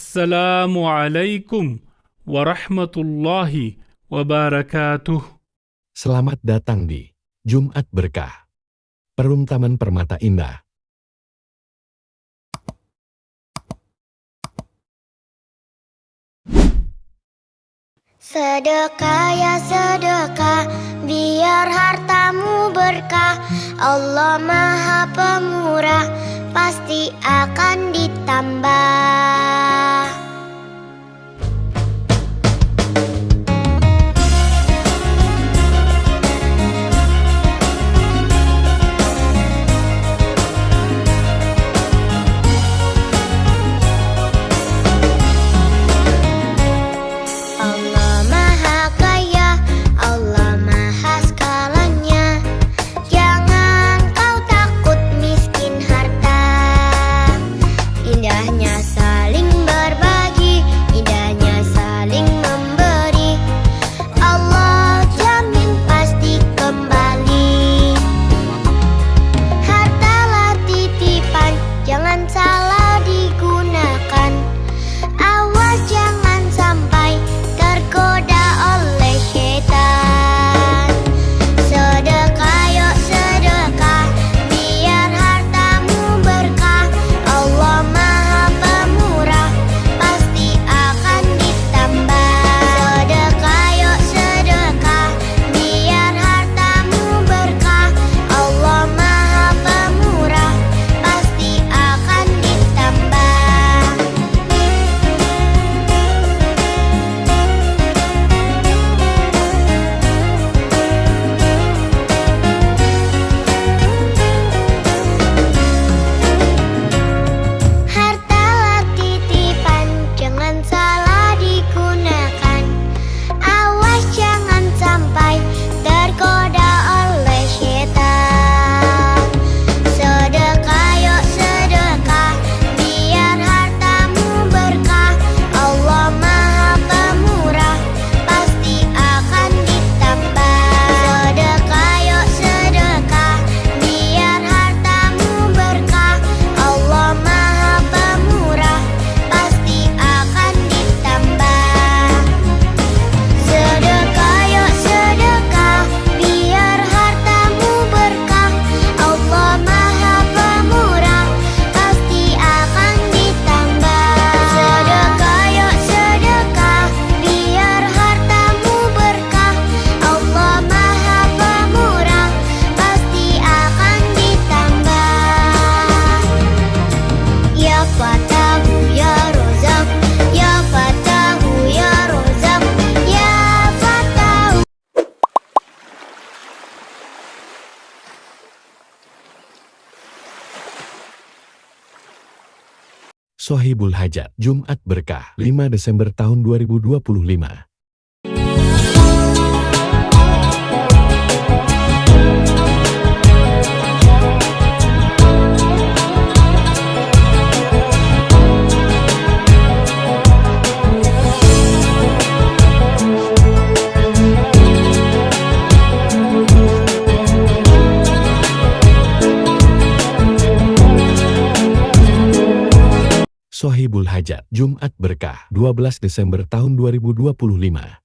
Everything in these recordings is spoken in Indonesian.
Assalamualaikum warahmatullahi wabarakatuh. Selamat datang di Jumat Berkah, Perum Taman Permata Indah. Sedekah ya sedekah, biar hartamu berkah. Allah Maha Pemurah, pasti akan ditambah. Sohibul Hajat, Jumat Berkah, 5 Desember tahun 2025. Sohibul Hajat, Jumat Berkah, 12 Desember tahun 2025.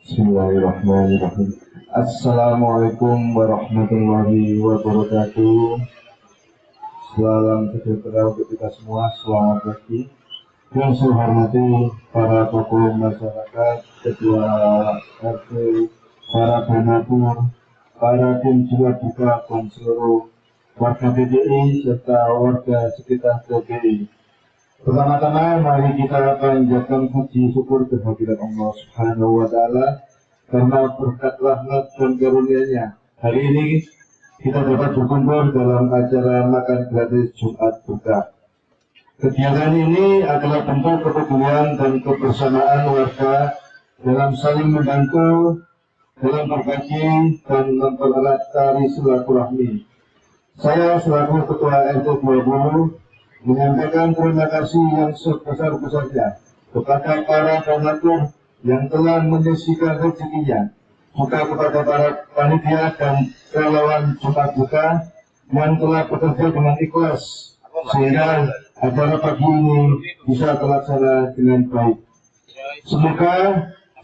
Bismillahirrahmanirrahim. Assalamualaikum warahmatullahi wabarakatuh. Salam sejahtera untuk kita semua. Selamat pagi. Yang saya hormati para tokoh masyarakat, ketua RT, para donatur, para tim jual buka dan seluruh warga PDI serta warga sekitar PDI. Pertama-tama mari kita panjatkan puji syukur kehadirat Allah Subhanahu wa Ta'ala karena berkat rahmat dan karunia-Nya. Hari ini kita dapat berkumpul dalam acara makan gratis Jumat Berkah. Kegiatan ini adalah bentuk kepedulian dan kebersamaan warga dalam saling membantu, dalam berbagi dan mempererat tali silaturahmi. Saya selaku Ketua RT 20 menyampaikan terima kasih yang sebesar-besarnya kepada para donatur yang telah menyisihkan rezekinya, juga kepada para panitia dan relawan Jumat Berkah yang telah bekerja dengan ikhlas sehingga acara pagi ini bisa terlaksana dengan baik. Semoga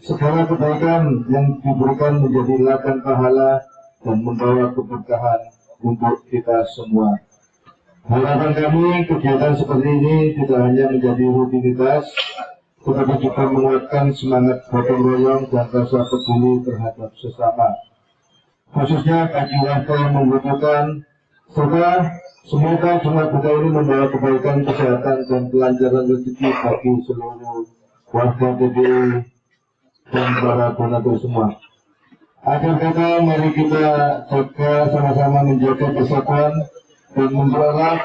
segala kebaikan yang diberikan menjadi ladang pahala dan membawa keberkahan untuk kita semua. Harapan kami kegiatan seperti ini tidak hanya menjadi rutinitas, tetapi juga menguatkan semangat gotong royong dan rasa peduli terhadap sesama, khususnya bagi warga yang membutuhkan. Semoga Jumat Berkah ini membawa kebaikan, kesehatan, dan kelancaran rezeki bagi seluruh warga TPI dan para donatur semua. Akhir kata, mari kita jaga sama-sama menjaga persatuan dan mengelola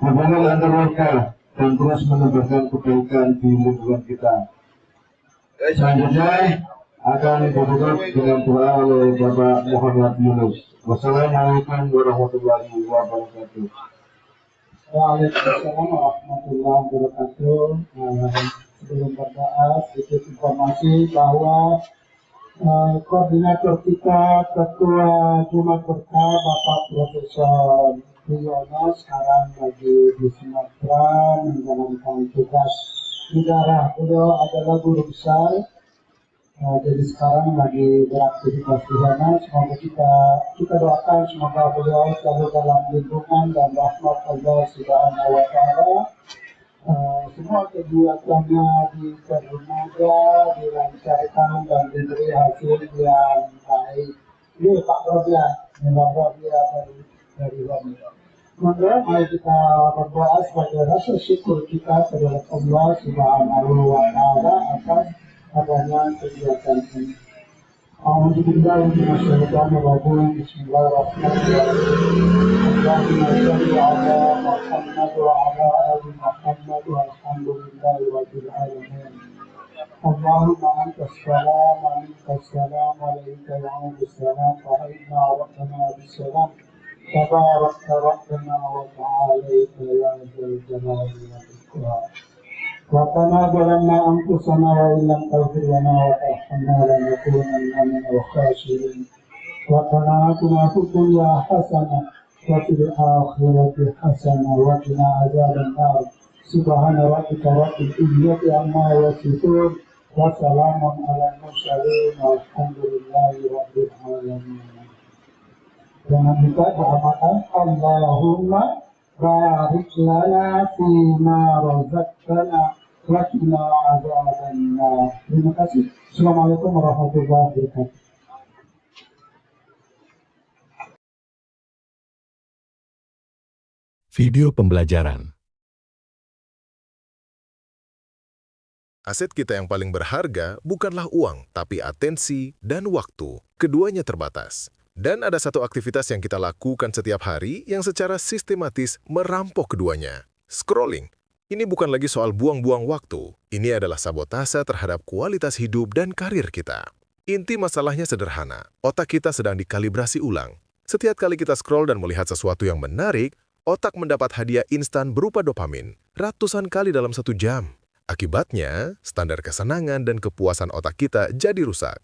hubungan antar warga dan terus menebarkan kebaikan di lingkungan kita. Selanjutnya akan ditutup dengan doa oleh Bapak Muhammad Yunus. Wassalamualaikum warahmatullahi wabarakatuh. Waalaikumsalam warahmatullahi wabarakatuh. Sebelum berdoa, sedikit informasi bahwa koordinator kita, Ketua Jumat Berkah, Bapak Profesor Yono sekarang lagi di Sumatera menjalankan tugas negara. Beliau adalah guru besar. Jadi sekarang lagi beraktivitas di sana. Semoga kita doakan semoga beliau selalu dalam lindungan dan rahmat Allah Subhanahu wa Ta'ala. Semua kegiatannya dipermudah, dilancarkan dan diberi hasil yang baik. Ini Pak Robia dari Romi. Maka mari kita berdoa sebagai rasa syukur kita kepada Allah Subhanahu wa Ta'ala atas adanya kegiatan ini. Alhamdulillah, bismillahirrahmanirrahim. Allahumma shalli ala Muhammad wa ala ali Muhammad walhamdulillahi rabbil alamin. Allahumma antas salam wa minkas salam wa alayka ya'udus salam wa inna rabbana bis-salam. Tabarakta rabbana wa ta'alaita ya dzal jalali wal ikram. Rabbana zalamna anfusana wa illam taghfir lana wa tarhamna lanakunanna minal khasirin. Rabbana atina fid dunya hasanah wa fil akhirati hasanah wa qina adzaban nar. Subhana rabbika rabbil izzati amma yasifun wa salamun alal mursalin walhamdulillahi rabbil alamin. Jangan lupa doakan Allahumma barik lana fima razaqtana wa qina adzabannar. Terima kasih. Assalamualaikum warahmatullahi wabarakatuh. Video pembelajaran. Aset kita yang paling berharga bukanlah uang, tapi atensi dan waktu. Keduanya terbatas. Dan ada satu aktivitas yang kita lakukan setiap hari yang secara sistematis merampok keduanya. Scrolling. Ini bukan lagi soal buang-buang waktu. Ini adalah sabotase terhadap kualitas hidup dan karir kita. Inti masalahnya sederhana. Otak kita sedang dikalibrasi ulang. Setiap kali kita scroll dan melihat sesuatu yang menarik, otak mendapat hadiah instan berupa dopamin. Ratusan kali dalam 1 jam. Akibatnya, standar kesenangan dan kepuasan otak kita jadi rusak.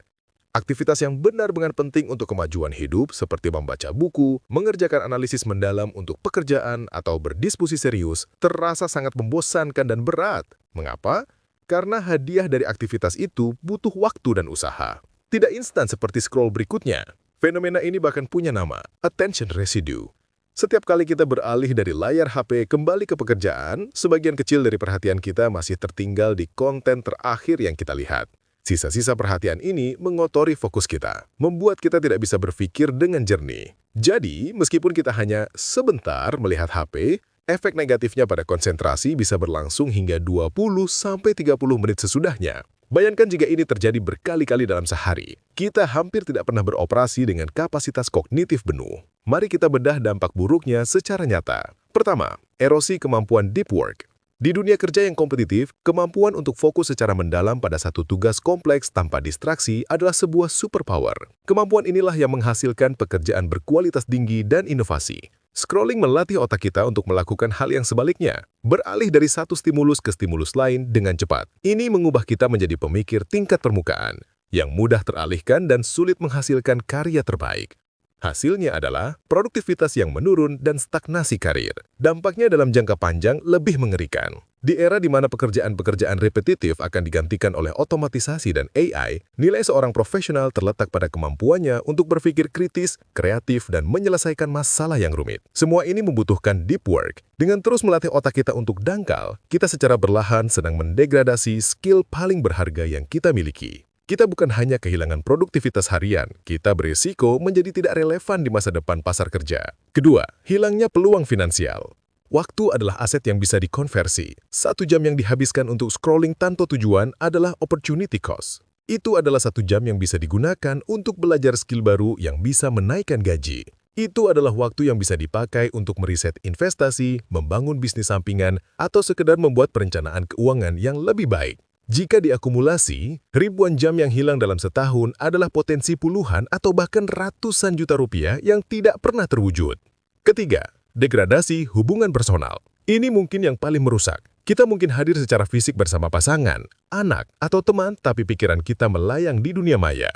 Aktivitas yang benar-benar penting untuk kemajuan hidup seperti membaca buku, mengerjakan analisis mendalam untuk pekerjaan, atau berdiskusi serius terasa sangat membosankan dan berat. Mengapa? Karena hadiah dari aktivitas itu butuh waktu dan usaha. Tidak instan seperti scroll berikutnya. Fenomena ini bahkan punya nama, attention residue. Setiap kali kita beralih dari layar HP kembali ke pekerjaan, sebagian kecil dari perhatian kita masih tertinggal di konten terakhir yang kita lihat. Sisa-sisa perhatian ini mengotori fokus kita, membuat kita tidak bisa berpikir dengan jernih. Jadi, meskipun kita hanya sebentar melihat HP, efek negatifnya pada konsentrasi bisa berlangsung hingga 20-30 menit sesudahnya. Bayangkan jika ini terjadi berkali-kali dalam sehari. Kita hampir tidak pernah beroperasi dengan kapasitas kognitif penuh. Mari kita bedah dampak buruknya secara nyata. Pertama, erosi kemampuan deep work. Di dunia kerja yang kompetitif, kemampuan untuk fokus secara mendalam pada satu tugas kompleks tanpa distraksi adalah sebuah superpower. Kemampuan inilah yang menghasilkan pekerjaan berkualitas tinggi dan inovasi. Scrolling melatih otak kita untuk melakukan hal yang sebaliknya, beralih dari satu stimulus ke stimulus lain dengan cepat. Ini mengubah kita menjadi pemikir tingkat permukaan, yang mudah teralihkan dan sulit menghasilkan karya terbaik. Hasilnya adalah produktivitas yang menurun dan stagnasi karir. Dampaknya dalam jangka panjang lebih mengerikan. Di era di mana pekerjaan-pekerjaan repetitif akan digantikan oleh otomatisasi dan AI, nilai seorang profesional terletak pada kemampuannya untuk berpikir kritis, kreatif, dan menyelesaikan masalah yang rumit. Semua ini membutuhkan deep work. Dengan terus melatih otak kita untuk dangkal, kita secara perlahan sedang mendegradasi skill paling berharga yang kita miliki. Kita bukan hanya kehilangan produktivitas harian, kita berisiko menjadi tidak relevan di masa depan pasar kerja. Kedua, hilangnya peluang finansial. Waktu adalah aset yang bisa dikonversi. 1 jam yang dihabiskan untuk scrolling tanpa tujuan adalah opportunity cost. Itu adalah 1 jam yang bisa digunakan untuk belajar skill baru yang bisa menaikkan gaji. Itu adalah waktu yang bisa dipakai untuk meriset investasi, membangun bisnis sampingan, atau sekedar membuat perencanaan keuangan yang lebih baik. Jika diakumulasi, ribuan jam yang hilang dalam setahun adalah potensi puluhan atau bahkan ratusan juta rupiah yang tidak pernah terwujud. Ketiga, degradasi hubungan personal. Ini mungkin yang paling merusak. Kita mungkin hadir secara fisik bersama pasangan, anak, atau teman, tapi pikiran kita melayang di dunia maya.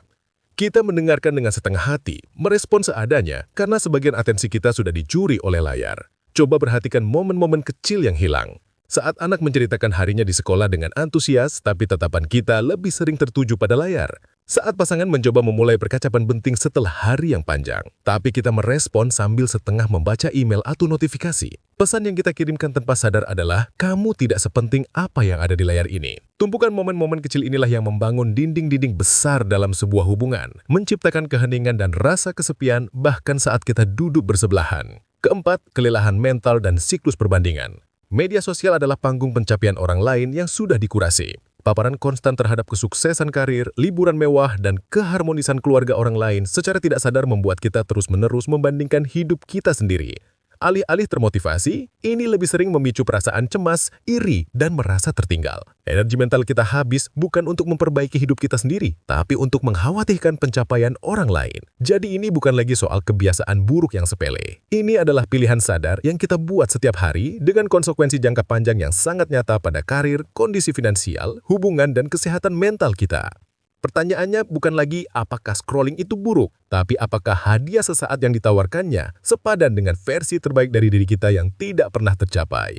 Kita mendengarkan dengan setengah hati, merespon seadanya karena sebagian atensi kita sudah dicuri oleh layar. Coba perhatikan momen-momen kecil yang hilang. Saat anak menceritakan harinya di sekolah dengan antusias, tapi tatapan kita lebih sering tertuju pada layar. Saat pasangan mencoba memulai percakapan penting setelah hari yang panjang, tapi kita merespon sambil setengah membaca email atau notifikasi. Pesan yang kita kirimkan tanpa sadar adalah, kamu tidak sepenting apa yang ada di layar ini. Tumpukan momen-momen kecil inilah yang membangun dinding-dinding besar dalam sebuah hubungan, menciptakan keheningan dan rasa kesepian bahkan saat kita duduk bersebelahan. Keempat, kelelahan mental dan siklus perbandingan. Media sosial adalah panggung pencapaian orang lain yang sudah dikurasi. Paparan konstan terhadap kesuksesan karir, liburan mewah, dan keharmonisan keluarga orang lain secara tidak sadar membuat kita terus-menerus membandingkan hidup kita sendiri. Alih-alih termotivasi, ini lebih sering memicu perasaan cemas, iri, dan merasa tertinggal. Energi mental kita habis bukan untuk memperbaiki hidup kita sendiri, tapi untuk mengkhawatirkan pencapaian orang lain. Jadi ini bukan lagi soal kebiasaan buruk yang sepele. Ini adalah pilihan sadar yang kita buat setiap hari dengan konsekuensi jangka panjang yang sangat nyata pada karir, kondisi finansial, hubungan, dan kesehatan mental kita. Pertanyaannya bukan lagi apakah scrolling itu buruk, tapi apakah hadiah sesaat yang ditawarkannya sepadan dengan versi terbaik dari diri kita yang tidak pernah tercapai.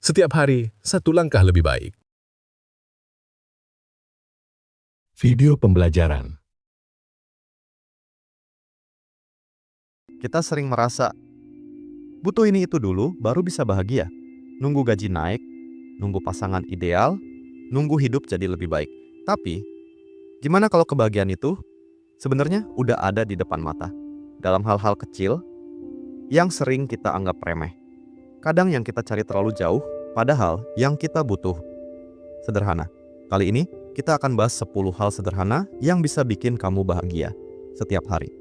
Setiap hari, 1 langkah lebih baik. Video pembelajaran. Kita sering merasa, butuh ini itu dulu baru bisa bahagia. Nunggu gaji naik, nunggu pasangan ideal, nunggu hidup jadi lebih baik. Tapi, gimana kalau kebahagiaan itu sebenarnya udah ada di depan mata, dalam hal-hal kecil yang sering kita anggap remeh. Kadang yang kita cari terlalu jauh, padahal yang kita butuh sederhana. Kali ini, kita akan bahas 10 hal sederhana yang bisa bikin kamu bahagia setiap hari.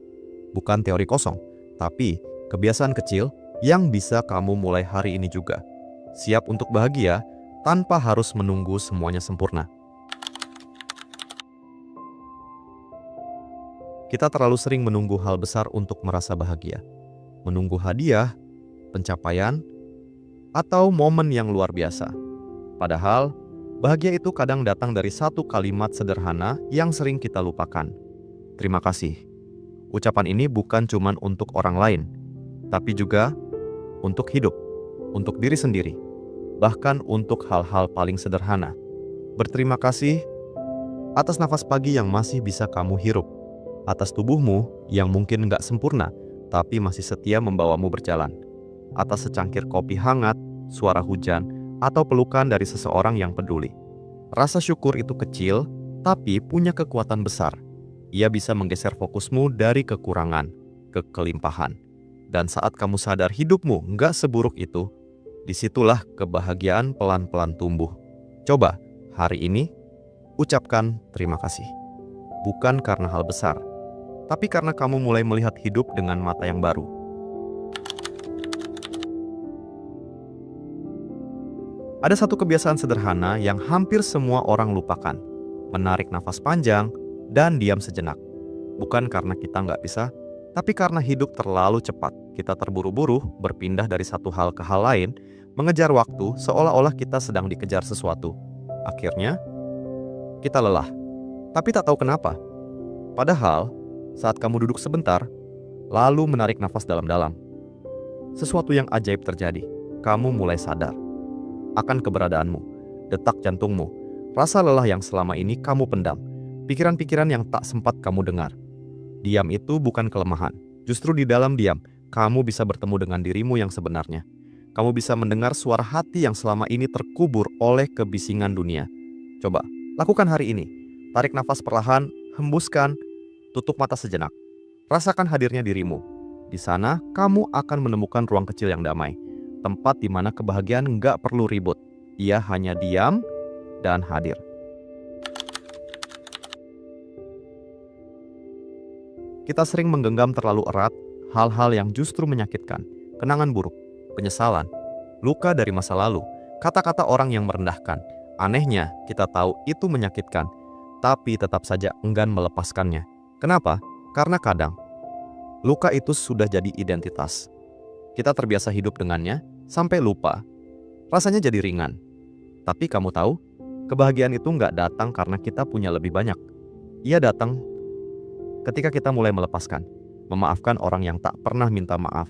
Bukan teori kosong, tapi kebiasaan kecil yang bisa kamu mulai hari ini juga. Siap untuk bahagia tanpa harus menunggu semuanya sempurna. Kita terlalu sering menunggu hal besar untuk merasa bahagia. Menunggu hadiah, pencapaian, atau momen yang luar biasa. Padahal, bahagia itu kadang datang dari satu kalimat sederhana yang sering kita lupakan. Terima kasih. Ucapan ini bukan cuma untuk orang lain, tapi juga untuk hidup, untuk diri sendiri, bahkan untuk hal-hal paling sederhana. Berterima kasih atas nafas pagi yang masih bisa kamu hirup, atas tubuhmu yang mungkin nggak sempurna, tapi masih setia membawamu berjalan. Atas secangkir kopi hangat, suara hujan, atau pelukan dari seseorang yang peduli. Rasa syukur itu kecil, tapi punya kekuatan besar. Ia bisa menggeser fokusmu dari kekurangan ke kelimpahan. Dan saat kamu sadar hidupmu nggak seburuk itu, disitulah kebahagiaan pelan-pelan tumbuh. Coba hari ini, ucapkan terima kasih. Bukan karena hal besar, tapi karena kamu mulai melihat hidup dengan mata yang baru. Ada satu kebiasaan sederhana yang hampir semua orang lupakan. Menarik nafas panjang dan diam sejenak. Bukan karena kita nggak bisa, tapi karena hidup terlalu cepat. Kita terburu-buru berpindah dari satu hal ke hal lain, mengejar waktu seolah-olah kita sedang dikejar sesuatu. Akhirnya, kita lelah. Tapi tak tahu kenapa. Padahal, saat kamu duduk sebentar, lalu menarik nafas dalam-dalam, sesuatu yang ajaib terjadi. Kamu mulai sadar akan keberadaanmu, detak jantungmu, rasa lelah yang selama ini kamu pendam, pikiran-pikiran yang tak sempat kamu dengar. Diam itu bukan kelemahan. Justru di dalam diam, kamu bisa bertemu dengan dirimu yang sebenarnya. Kamu bisa mendengar suara hati yang selama ini terkubur oleh kebisingan dunia. Coba, lakukan hari ini. Tarik nafas perlahan, hembuskan, tutup mata sejenak. Rasakan hadirnya dirimu. Di sana, kamu akan menemukan ruang kecil yang damai. Tempat di mana kebahagiaan nggak perlu ribut. Ia hanya diam dan hadir. Kita sering menggenggam terlalu erat hal-hal yang justru menyakitkan, kenangan buruk, penyesalan, luka dari masa lalu, kata-kata orang yang merendahkan. Anehnya, kita tahu itu menyakitkan, tapi tetap saja enggan melepaskannya. Kenapa? Karena kadang, luka itu sudah jadi identitas. Kita terbiasa hidup dengannya, sampai lupa. Rasanya jadi ringan. Tapi kamu tahu, kebahagiaan itu nggak datang karena kita punya lebih banyak. Ia datang ketika kita mulai melepaskan, memaafkan orang yang tak pernah minta maaf,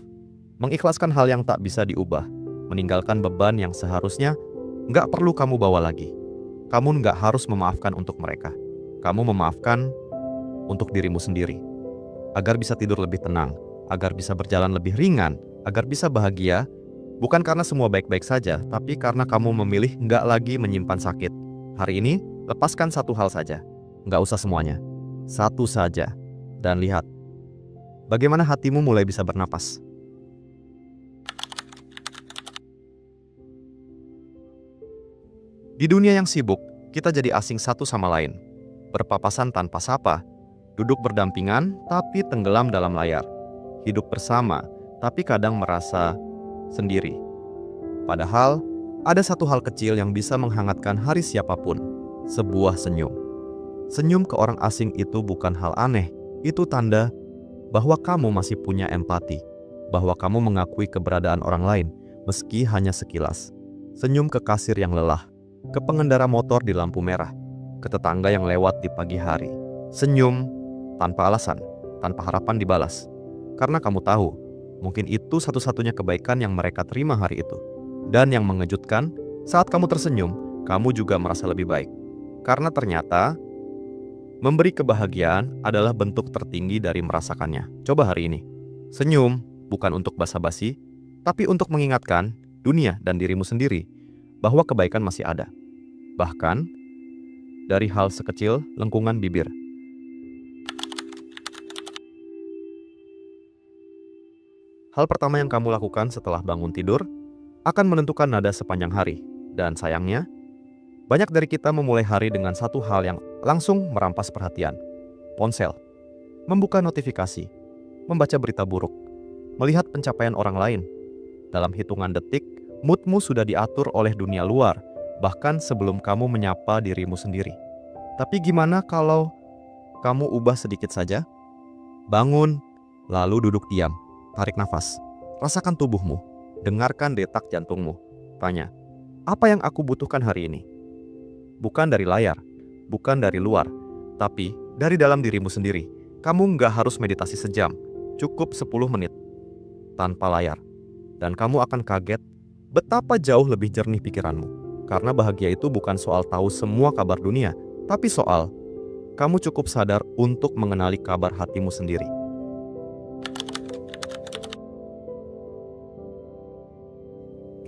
mengikhlaskan hal yang tak bisa diubah, meninggalkan beban yang seharusnya nggak perlu kamu bawa lagi. Kamu nggak harus memaafkan untuk mereka. Kamu memaafkan untuk dirimu sendiri, agar bisa tidur lebih tenang, agar bisa berjalan lebih ringan, agar bisa bahagia, bukan karena semua baik-baik saja, tapi karena kamu memilih nggak lagi menyimpan sakit. Hari ini, lepaskan satu hal saja. Nggak usah semuanya. Satu saja. Dan lihat, bagaimana hatimu mulai bisa bernapas. Di dunia yang sibuk, kita jadi asing satu sama lain. Berpapasan tanpa sapa, duduk berdampingan tapi tenggelam dalam layar. Hidup bersama, tapi kadang merasa sendiri. Padahal, ada satu hal kecil yang bisa menghangatkan hari siapapun. Sebuah senyum. Senyum ke orang asing itu bukan hal aneh. Itu tanda bahwa kamu masih punya empati, bahwa kamu mengakui keberadaan orang lain, meski hanya sekilas. Senyum ke kasir yang lelah, ke pengendara motor di lampu merah, ke tetangga yang lewat di pagi hari. Senyum tanpa alasan, tanpa harapan dibalas. Karena kamu tahu, mungkin itu satu-satunya kebaikan yang mereka terima hari itu. Dan yang mengejutkan, saat kamu tersenyum, kamu juga merasa lebih baik. Karena ternyata, memberi kebahagiaan adalah bentuk tertinggi dari merasakannya. Coba hari ini. Senyum bukan untuk basa-basi, tapi untuk mengingatkan dunia dan dirimu sendiri bahwa kebaikan masih ada. Bahkan dari hal sekecil lengkungan bibir. Hal pertama yang kamu lakukan setelah bangun tidur akan menentukan nada sepanjang hari. Dan sayangnya, banyak dari kita memulai hari dengan satu hal yang langsung merampas perhatian. Ponsel, membuka notifikasi, membaca berita buruk, melihat pencapaian orang lain. Dalam hitungan detik, moodmu sudah diatur oleh dunia luar, bahkan sebelum kamu menyapa dirimu sendiri. Tapi gimana kalau kamu ubah sedikit saja? Bangun, lalu duduk diam, tarik nafas, rasakan tubuhmu, dengarkan detak jantungmu. Tanya, apa yang aku butuhkan hari ini? Bukan dari layar, bukan dari luar, tapi dari dalam dirimu sendiri. Kamu nggak harus meditasi sejam, cukup 10 menit tanpa layar. Dan kamu akan kaget betapa jauh lebih jernih pikiranmu. Karena bahagia itu bukan soal tahu semua kabar dunia, tapi soal kamu cukup sadar untuk mengenali kabar hatimu sendiri.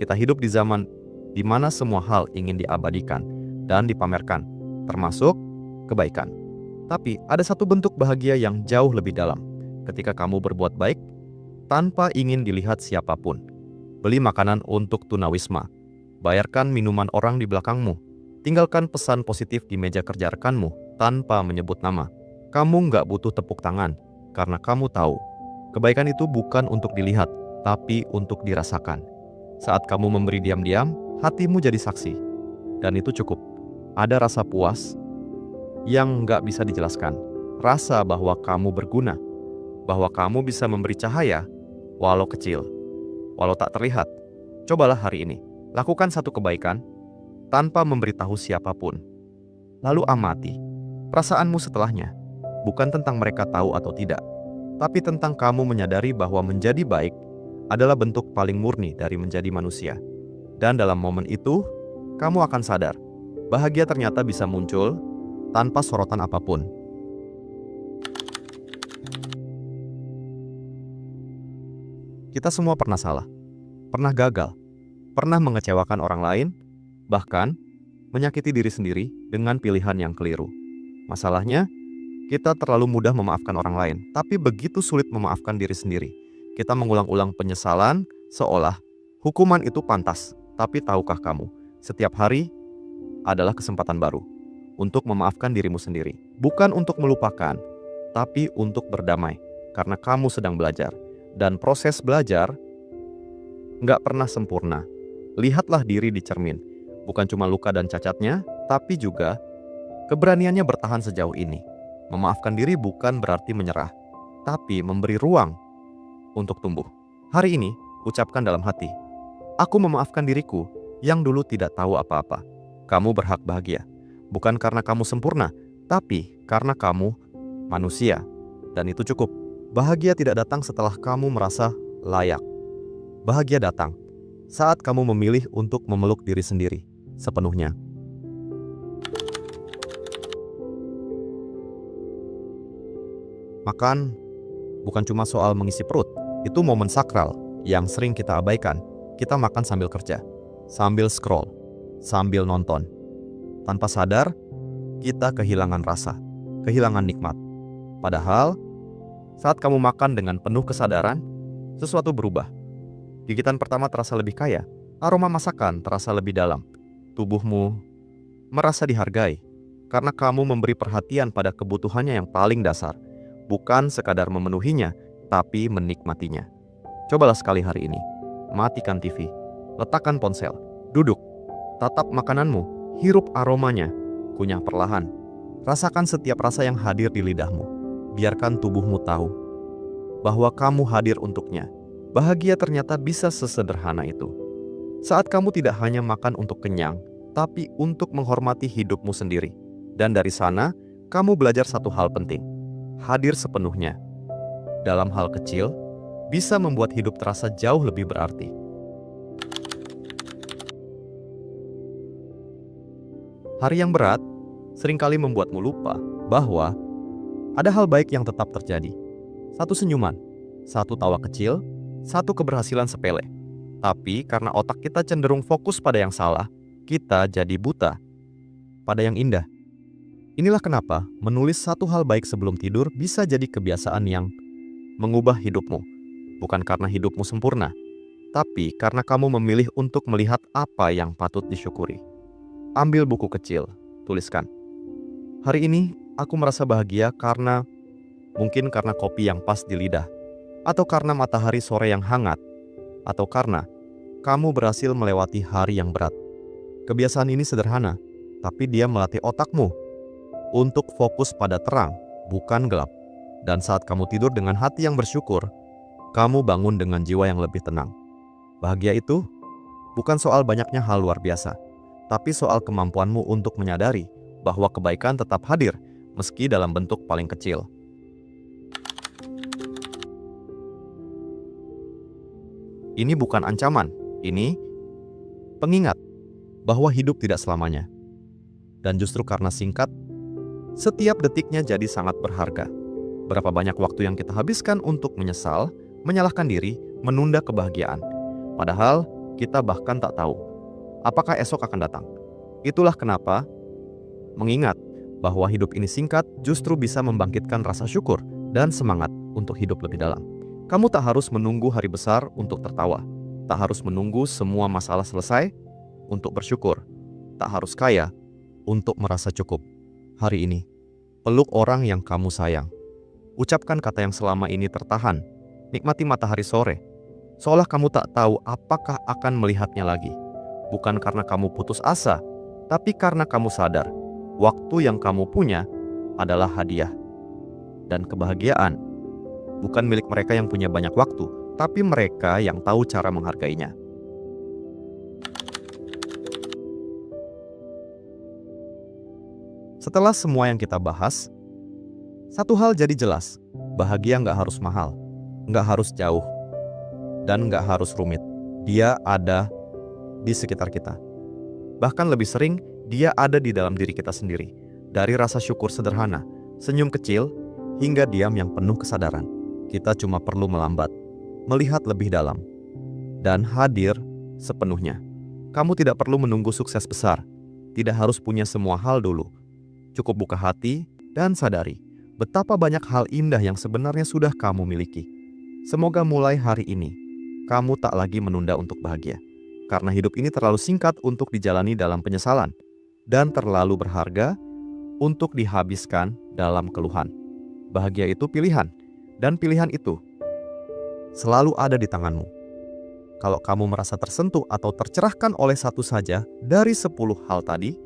Kita hidup di zaman di mana semua hal ingin diabadikan dan dipamerkan, termasuk kebaikan. Tapi ada satu bentuk bahagia yang jauh lebih dalam. Ketika kamu berbuat baik tanpa ingin dilihat siapapun. Beli makanan untuk tunawisma, bayarkan minuman orang di belakangmu, Tinggalkan pesan positif di meja kerja rekanmu tanpa menyebut nama. Kamu nggak butuh tepuk tangan, karena kamu tahu kebaikan itu bukan untuk dilihat, tapi untuk dirasakan. Saat kamu memberi diam-diam, hatimu jadi saksi. Dan itu cukup. Ada rasa puas yang nggak bisa dijelaskan. Rasa bahwa kamu berguna, bahwa kamu bisa memberi cahaya, walau kecil, walau tak terlihat. Cobalah hari ini, lakukan satu kebaikan tanpa memberitahu siapapun. Lalu amati perasaanmu setelahnya. Bukan tentang mereka tahu atau tidak, tapi tentang kamu menyadari bahwa menjadi baik adalah bentuk paling murni dari menjadi manusia. Dan dalam momen itu, kamu akan sadar, bahagia ternyata bisa muncul tanpa sorotan apapun. Kita semua pernah salah, pernah gagal, pernah mengecewakan orang lain, bahkan menyakiti diri sendiri dengan pilihan yang keliru. Masalahnya, kita terlalu mudah memaafkan orang lain, tapi begitu sulit memaafkan diri sendiri. Kita mengulang-ulang penyesalan seolah hukuman itu pantas. Tapi tahukah kamu, setiap hari adalah kesempatan baru untuk memaafkan dirimu sendiri. Bukan untuk melupakan, tapi untuk berdamai. Karena kamu sedang belajar. Dan proses belajar nggak pernah sempurna. Lihatlah diri di cermin. Bukan cuma luka dan cacatnya, tapi juga keberaniannya bertahan sejauh ini. Memaafkan diri bukan berarti menyerah, tapi memberi ruang untuk tumbuh. Hari ini, ucapkan dalam hati, aku memaafkan diriku yang dulu tidak tahu apa-apa. Kamu berhak bahagia, bukan karena kamu sempurna, tapi karena kamu manusia. Dan itu cukup. Bahagia tidak datang setelah kamu merasa layak. Bahagia datang saat kamu memilih untuk memeluk diri sendiri sepenuhnya. Makan bukan cuma soal mengisi perut, itu momen sakral yang sering kita abaikan. Kita makan sambil kerja, sambil scroll, sambil nonton. Tanpa sadar, kita kehilangan rasa, kehilangan nikmat. Padahal, saat kamu makan dengan penuh kesadaran, sesuatu berubah. Gigitan pertama terasa lebih kaya, aroma masakan terasa lebih dalam. Tubuhmu merasa dihargai, karena kamu memberi perhatian pada kebutuhannya yang paling dasar. Bukan sekadar memenuhinya, tapi menikmatinya. Cobalah sekali hari ini. Matikan TV, letakkan ponsel, duduk, tatap makananmu, hirup aromanya, kunyah perlahan. Rasakan setiap rasa yang hadir di lidahmu. Biarkan tubuhmu tahu bahwa kamu hadir untuknya. Bahagia ternyata bisa sesederhana itu. Saat kamu tidak hanya makan untuk kenyang, tapi untuk menghormati hidupmu sendiri. Dan dari sana, kamu belajar satu hal penting. Hadir sepenuhnya dalam hal kecil bisa membuat hidup terasa jauh lebih berarti. Hari yang berat seringkali membuatmu lupa bahwa ada hal baik yang tetap terjadi. Satu senyuman, satu tawa kecil, satu keberhasilan sepele. Tapi karena otak kita cenderung fokus pada yang salah, kita jadi buta pada yang indah. Inilah kenapa menulis satu hal baik sebelum tidur bisa jadi kebiasaan yang mengubah hidupmu. Bukan karena hidupmu sempurna, tapi karena kamu memilih untuk melihat apa yang patut disyukuri. Ambil buku kecil, tuliskan. Hari ini aku merasa bahagia mungkin karena kopi yang pas di lidah, atau karena matahari sore yang hangat, atau karena kamu berhasil melewati hari yang berat. Kebiasaan ini sederhana, tapi dia melatih otakmu untuk fokus pada terang, bukan gelap. Dan saat kamu tidur dengan hati yang bersyukur, kamu bangun dengan jiwa yang lebih tenang. Bahagia itu bukan soal banyaknya hal luar biasa, tapi soal kemampuanmu untuk menyadari bahwa kebaikan tetap hadir, meski dalam bentuk paling kecil. Ini bukan ancaman, ini pengingat bahwa hidup tidak selamanya. Dan justru karena singkat, setiap detiknya jadi sangat berharga. Berapa banyak waktu yang kita habiskan untuk menyesal, menyalahkan diri, menunda kebahagiaan. Padahal kita bahkan tak tahu apakah esok akan datang. Itulah kenapa mengingat bahwa hidup ini singkat justru bisa membangkitkan rasa syukur dan semangat untuk hidup lebih dalam. Kamu tak harus menunggu hari besar untuk tertawa. Tak harus menunggu semua masalah selesai untuk bersyukur. Tak harus kaya untuk merasa cukup. Hari ini, peluk orang yang kamu sayang. Ucapkan kata yang selama ini tertahan. Nikmati matahari sore, seolah kamu tak tahu apakah akan melihatnya lagi. Bukan karena kamu putus asa, tapi karena kamu sadar, waktu yang kamu punya adalah hadiah. Dan kebahagiaan bukan milik mereka yang punya banyak waktu, tapi mereka yang tahu cara menghargainya. Setelah semua yang kita bahas, satu hal jadi jelas, bahagia nggak harus mahal, nggak harus jauh, dan nggak harus rumit. Dia ada di sekitar kita. Bahkan lebih sering, dia ada di dalam diri kita sendiri. Dari rasa syukur sederhana, senyum kecil, hingga diam yang penuh kesadaran. Kita cuma perlu melambat, melihat lebih dalam, dan hadir sepenuhnya. Kamu tidak perlu menunggu sukses besar, tidak harus punya semua hal dulu. Cukup buka hati dan sadari betapa banyak hal indah yang sebenarnya sudah kamu miliki. Semoga mulai hari ini, kamu tak lagi menunda untuk bahagia. Karena hidup ini terlalu singkat untuk dijalani dalam penyesalan, dan terlalu berharga untuk dihabiskan dalam keluhan. Bahagia itu pilihan, dan pilihan itu selalu ada di tanganmu. Kalau kamu merasa tersentuh atau tercerahkan oleh satu saja dari 10 hal tadi,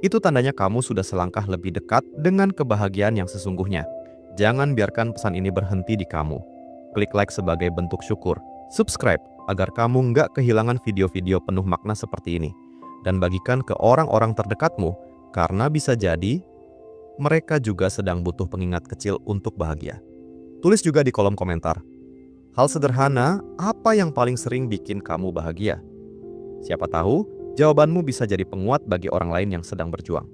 itu tandanya kamu sudah selangkah lebih dekat dengan kebahagiaan yang sesungguhnya. Jangan biarkan pesan ini berhenti di kamu. Klik like sebagai bentuk syukur. Subscribe agar kamu nggak kehilangan video-video penuh makna seperti ini. Dan bagikan ke orang-orang terdekatmu, karena bisa jadi mereka juga sedang butuh pengingat kecil untuk bahagia. Tulis juga di kolom komentar, hal sederhana apa yang paling sering bikin kamu bahagia? Siapa tahu, jawabanmu bisa jadi penguat bagi orang lain yang sedang berjuang.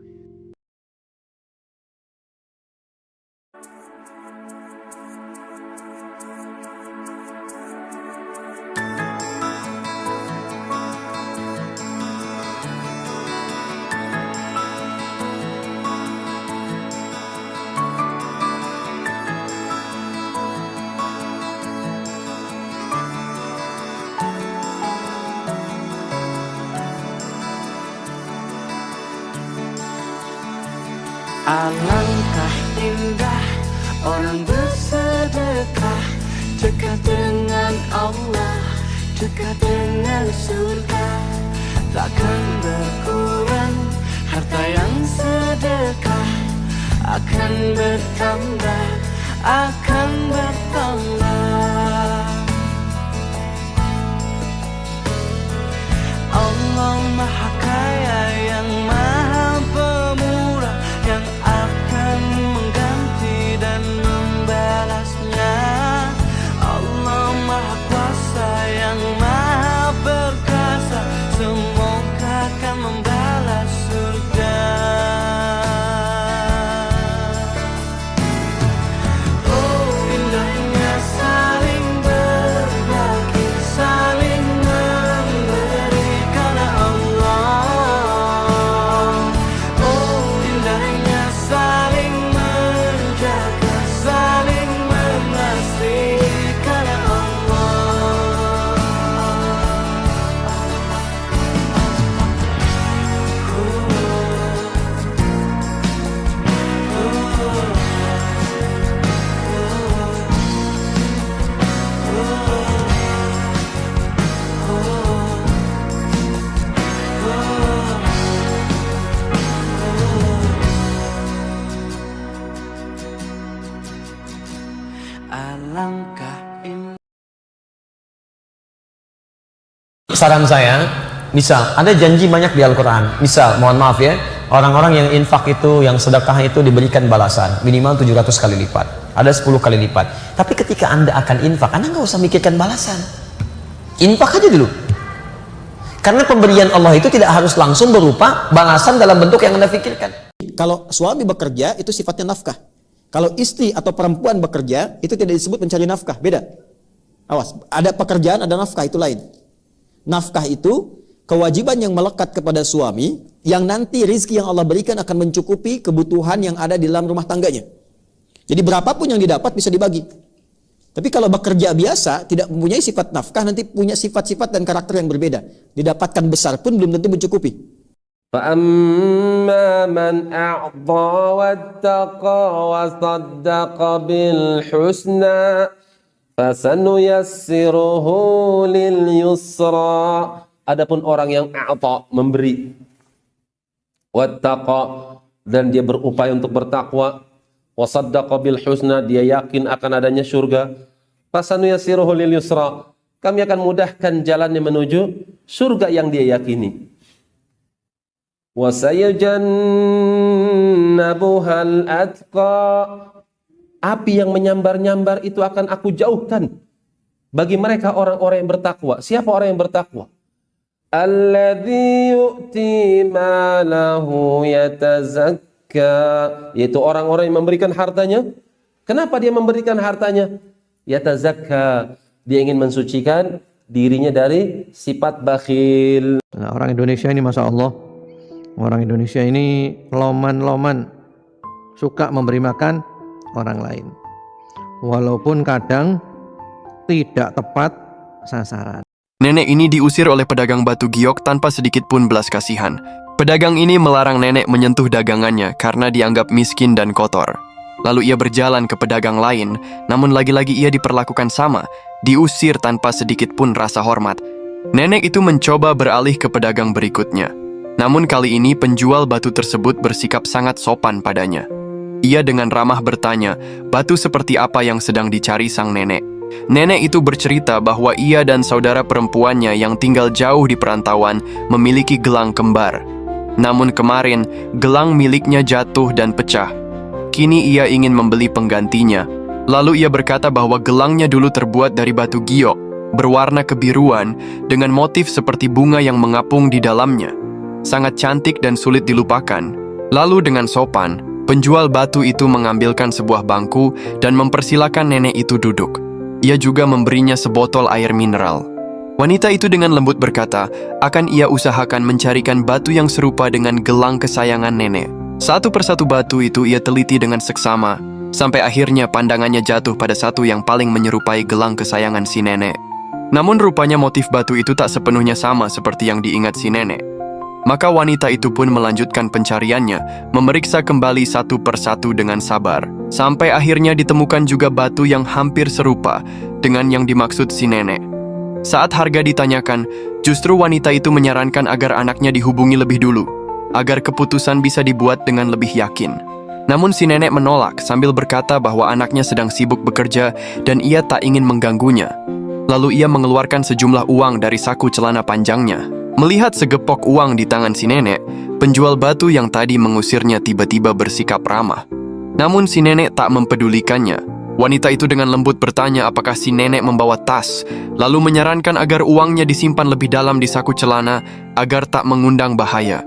Alangkah indah orang bersedekah, dekat dengan Allah, dekat dengan surga. Takkan berkurang harta yang sedekah, akan bertambah, akan bertambah. Allah Maha Kaya yang Maha Pemurah, yang akan mengganti dan membalasnya. Allah Maha Kuasa yang Maha Perkasa, semoga akan membalas surga. Oh, indahnya saling berbagi, saling memberi karena Allah. Oh, indahnya saling menjaga, saling mengasihi karena Allah. Alangkah indah. Saran saya, misal ada janji banyak di Al-Quran, misal mohon maaf ya, orang-orang yang infak itu, yang sedekah itu diberikan balasan minimal 700 kali lipat, ada 10 kali lipat. Tapi ketika Anda akan infak, Anda nggak usah mikirkan balasan, infak aja dulu. Karena pemberian Allah itu tidak harus langsung berupa balasan dalam bentuk yang Anda pikirkan. Kalau suami bekerja itu sifatnya nafkah. Kalau istri atau perempuan bekerja itu tidak disebut mencari nafkah, beda. Awas, ada pekerjaan, ada nafkah, itu lain. Nafkah itu kewajiban yang melekat kepada suami, yang nanti rizki yang Allah berikan akan mencukupi kebutuhan yang ada di dalam rumah tangganya. Jadi berapapun yang didapat bisa dibagi. Tapi kalau bekerja biasa, tidak mempunyai sifat nafkah, nanti punya sifat-sifat dan karakter yang berbeda. Didapatkan besar pun belum tentu mencukupi. فأما من أعطى واتقى وصدق بالحسنى فسنيسره لليسرى. Adapun orang yang a'ta, memberi, wattaqa, dan dia berupaya untuk bertakwa, wasaddaqa bil husna, dia yakin akan adanya surga, fasanuyassiruhu lil yusra, kami akan mudahkan jalannya menuju surga yang dia yakini. Wasayajannabuhal atqa, api yang menyambar-nyambar itu akan aku jauhkan bagi mereka orang-orang yang bertakwa. Siapa orang yang bertakwa? Alladzi yu'ti malahu yatazakka, yaitu orang-orang yang memberikan hartanya. Kenapa dia memberikan hartanya? Yatazakka, dia ingin mensucikan dirinya dari sifat bakhil. Nah, orang Indonesia ini Masya Allah, orang Indonesia ini loman-loman, suka memberi makan orang lain, walaupun kadang tidak tepat sasaran. Nenek ini diusir oleh pedagang batu giok tanpa sedikit pun belas kasihan. Pedagang ini melarang nenek menyentuh dagangannya karena dianggap miskin dan kotor. Lalu ia berjalan ke pedagang lain, namun lagi-lagi ia diperlakukan sama, diusir tanpa sedikit pun rasa hormat. Nenek itu mencoba beralih ke pedagang berikutnya. Namun kali ini penjual batu tersebut bersikap sangat sopan padanya. Ia dengan ramah bertanya, batu seperti apa yang sedang dicari sang nenek. Nenek itu bercerita bahwa ia dan saudara perempuannya yang tinggal jauh di perantauan memiliki gelang kembar. Namun kemarin, gelang miliknya jatuh dan pecah. Kini ia ingin membeli penggantinya. Lalu ia berkata bahwa gelangnya dulu terbuat dari batu giok, berwarna kebiruan, dengan motif seperti bunga yang mengapung di dalamnya. Sangat cantik dan sulit dilupakan. Lalu dengan sopan, penjual batu itu mengambilkan sebuah bangku dan mempersilakan nenek itu duduk. Ia juga memberinya sebotol air mineral. Wanita itu dengan lembut berkata, akan ia usahakan mencarikan batu yang serupa dengan gelang kesayangan nenek. Satu persatu batu itu ia teliti dengan seksama, sampai akhirnya pandangannya jatuh pada satu yang paling menyerupai gelang kesayangan si nenek. Namun rupanya motif batu itu tak sepenuhnya sama seperti yang diingat si nenek. Maka wanita itu pun melanjutkan pencariannya, memeriksa kembali satu persatu dengan sabar, sampai akhirnya ditemukan juga batu yang hampir serupa dengan yang dimaksud si nenek. Saat harga ditanyakan, justru wanita itu menyarankan agar anaknya dihubungi lebih dulu, agar keputusan bisa dibuat dengan lebih yakin. Namun si nenek menolak sambil berkata bahwa anaknya sedang sibuk bekerja dan ia tak ingin mengganggunya. Lalu ia mengeluarkan sejumlah uang dari saku celana panjangnya. Melihat segepok uang di tangan si nenek, penjual batu yang tadi mengusirnya tiba-tiba bersikap ramah. Namun si nenek tak mempedulikannya. Wanita itu dengan lembut bertanya apakah si nenek membawa tas, lalu menyarankan agar uangnya disimpan lebih dalam di saku celana agar tak mengundang bahaya.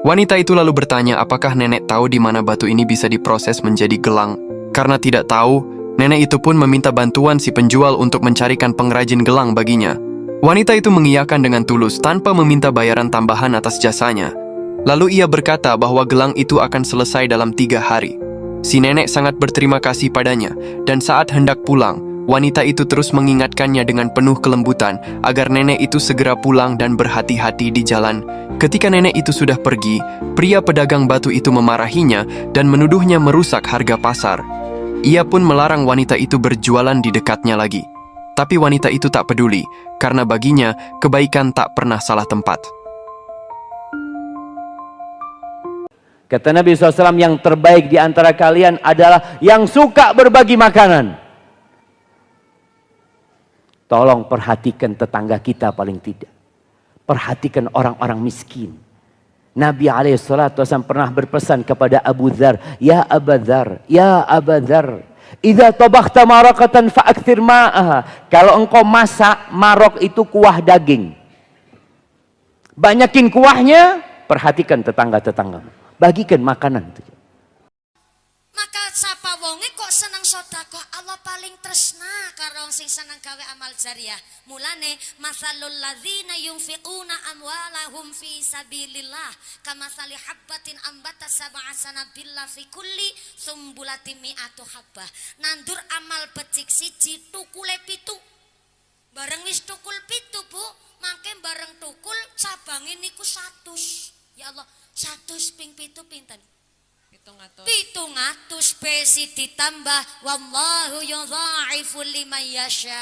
Wanita itu lalu bertanya apakah nenek tahu di mana batu ini bisa diproses menjadi gelang. Karena tidak tahu, nenek itu pun meminta bantuan si penjual untuk mencarikan pengrajin gelang baginya. Wanita itu mengiyakan dengan tulus tanpa meminta bayaran tambahan atas jasanya. Lalu ia berkata bahwa gelang itu akan selesai dalam 3 hari. Si nenek sangat berterima kasih padanya, dan saat hendak pulang, wanita itu terus mengingatkannya dengan penuh kelembutan agar nenek itu segera pulang dan berhati-hati di jalan. Ketika nenek itu sudah pergi, pria pedagang batu itu memarahinya dan menuduhnya merusak harga pasar. Ia pun melarang wanita itu berjualan di dekatnya lagi. Tapi wanita itu tak peduli, karena baginya kebaikan tak pernah salah tempat. Kata Nabi SAW, yang terbaik di antara kalian adalah yang suka berbagi makanan. Tolong perhatikan tetangga kita paling tidak. Perhatikan orang-orang miskin. Nabi SAW pernah berpesan kepada Abu Dzar, ya Abu Dzar, ya Abu Dzar, idza tabakhta maraqatan fa'akthir ma'aha. Kalau engkau masak marok itu kuah daging, banyakin kuahnya. Perhatikan tetangga-tetanggamu, bagikan makanan. Maka sapa wonge kok seneng sedekah, Allah paling tresna karo sing seneng gawe amal jariah. Mulane masalul ladzina yunfiquna amwalahum fi sabilillah kamatsali habbatin ambata sab'a sanabila fi kulli sumbulatin mi'atu habbah. Nandur amal becik siji tukule 7. Bareng wis tukul 7, Bu, mangke bareng tukul cabange niku 100. Ya Allah, 100 ping 7 pinten? 700 spesi ditambah wallahu yudha'ifu liman yasha.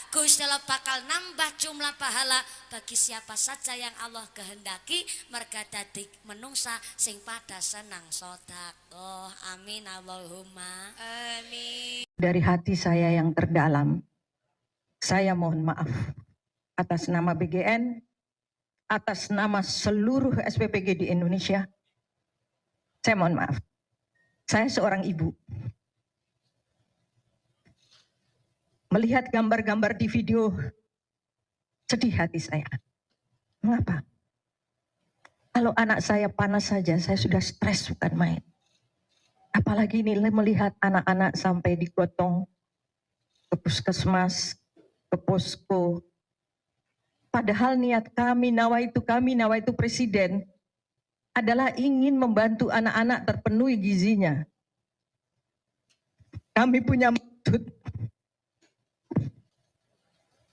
Gusti Allah bakal nambah jumlah pahala bagi siapa saja yang Allah kehendaki, merga dadi menungsa sing pada senang sedekah. Amin Allahumma amin. Dari hati saya yang terdalam, saya mohon maaf atas nama BGN, atas nama seluruh SPPG di Indonesia. Saya mohon maaf. Saya seorang ibu. Melihat gambar-gambar di video, sedih hati saya. Mengapa? Kalau anak saya panas saja, saya sudah stres bukan main. Apalagi ini melihat anak-anak sampai digotong ke puskesmas, ke posko. Padahal niat kami, nawaitu presiden, adalah ingin membantu anak-anak terpenuhi gizinya. Kami punya maksud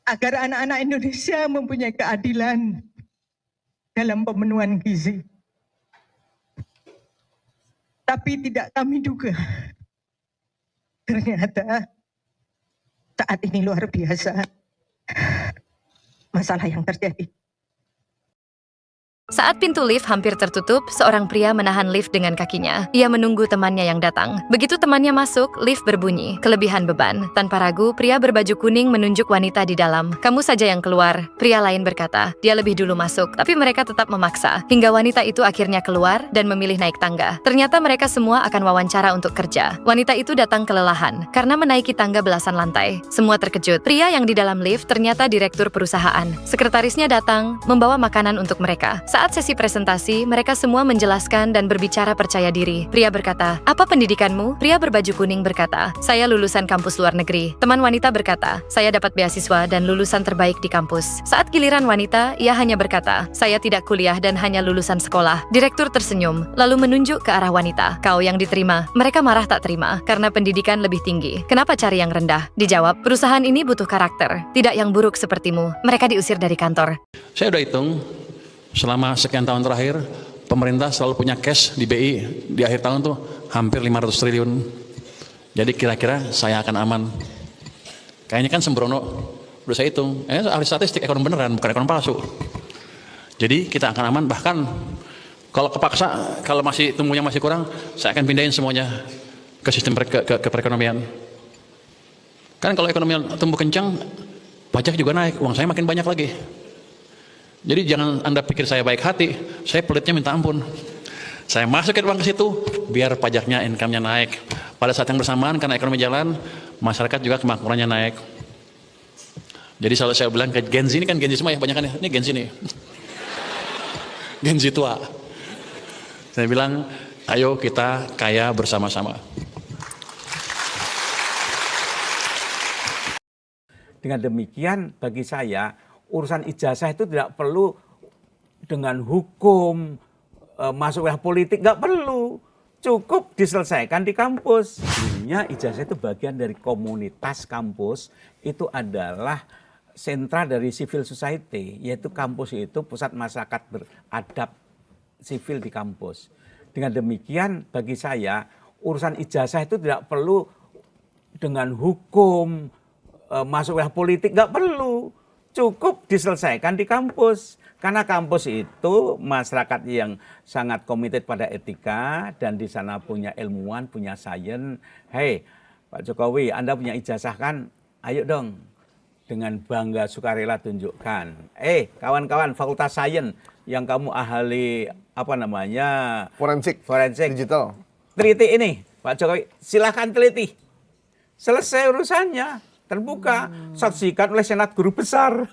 agar anak-anak Indonesia mempunyai keadilan dalam pemenuhan gizi. Tapi tidak kami duga, ternyata saat ini luar biasa masalah yang terjadi. Saat pintu lift hampir tertutup, seorang pria menahan lift dengan kakinya. Ia menunggu temannya yang datang. Begitu temannya masuk, lift berbunyi. Kelebihan beban. Tanpa ragu, pria berbaju kuning menunjuk wanita di dalam. Kamu saja yang keluar. Pria lain berkata, dia lebih dulu masuk. Tapi mereka tetap memaksa. Hingga wanita itu akhirnya keluar dan memilih naik tangga. Ternyata mereka semua akan wawancara untuk kerja. Wanita itu datang kelelahan karena menaiki tangga belasan lantai. Semua terkejut. Pria yang di dalam lift ternyata direktur perusahaan. Sekretarisnya datang, membawa makanan untuk mereka. Saat sesi presentasi, mereka semua menjelaskan dan berbicara percaya diri. Pria berkata, apa pendidikanmu? Pria berbaju kuning berkata, saya lulusan kampus luar negeri. Teman wanita berkata, saya dapat beasiswa dan lulusan terbaik di kampus. Saat giliran wanita, ia hanya berkata, saya tidak kuliah dan hanya lulusan sekolah. Direktur tersenyum, lalu menunjuk ke arah wanita. Kau yang diterima. Mereka marah tak terima, karena pendidikan lebih tinggi. Kenapa cari yang rendah? Dijawab, perusahaan ini butuh karakter, tidak yang buruk sepertimu. Mereka diusir dari kantor. Saya udah hitung, selama sekian tahun terakhir, pemerintah selalu punya cash di BI di akhir tahun tuh hampir 500 triliun. Jadi kira-kira saya akan aman. Kayaknya kan sembrono. Udah saya hitung. Ahli statistik, ekonom beneran, bukan ekonom palsu. Jadi kita akan aman. Bahkan kalau kepaksa, kalau masih tumbuhnya masih kurang, saya akan pindahin semuanya ke sistem ke perekonomian. Kan kalau ekonomi tumbuh kencang, pajak juga naik, uang saya makin banyak lagi. Jadi jangan Anda pikir saya baik hati, saya pelitnya minta ampun. Saya masukin uang ke situ, biar pajaknya, income-nya naik. Pada saat yang bersamaan, karena ekonomi jalan, masyarakat juga kemakmurannya naik. Jadi selalu saya bilang ke Gen Z, ini kan Gen Z semua ya, banyak kan ya, ini Gen Z nih. Gen Z tua. Saya bilang, ayo kita kaya bersama-sama. Dengan demikian, bagi saya, urusan ijazah itu tidak perlu dengan hukum, masuk wilayah politik, nggak perlu. Cukup diselesaikan di kampus. Sebenarnya ijazah itu bagian dari komunitas kampus, itu adalah sentra dari civil society, yaitu kampus itu pusat masyarakat beradab sivil di kampus. Dengan demikian, bagi saya, urusan ijazah itu tidak perlu dengan hukum, masuk wilayah politik, nggak perlu. Cukup diselesaikan di kampus. Karena kampus itu masyarakat yang sangat komited pada etika dan di sana punya ilmuwan, punya sains. Hei, Pak Jokowi, Anda punya ijazah kan? Ayo dong, dengan bangga sukarela tunjukkan. Kawan-kawan Fakultas Sains yang kamu ahli forensik digital. Teliti ini, Pak Jokowi, silahkan teliti. Selesai urusannya. Terbuka, saksikan oleh Senat Guru Besar.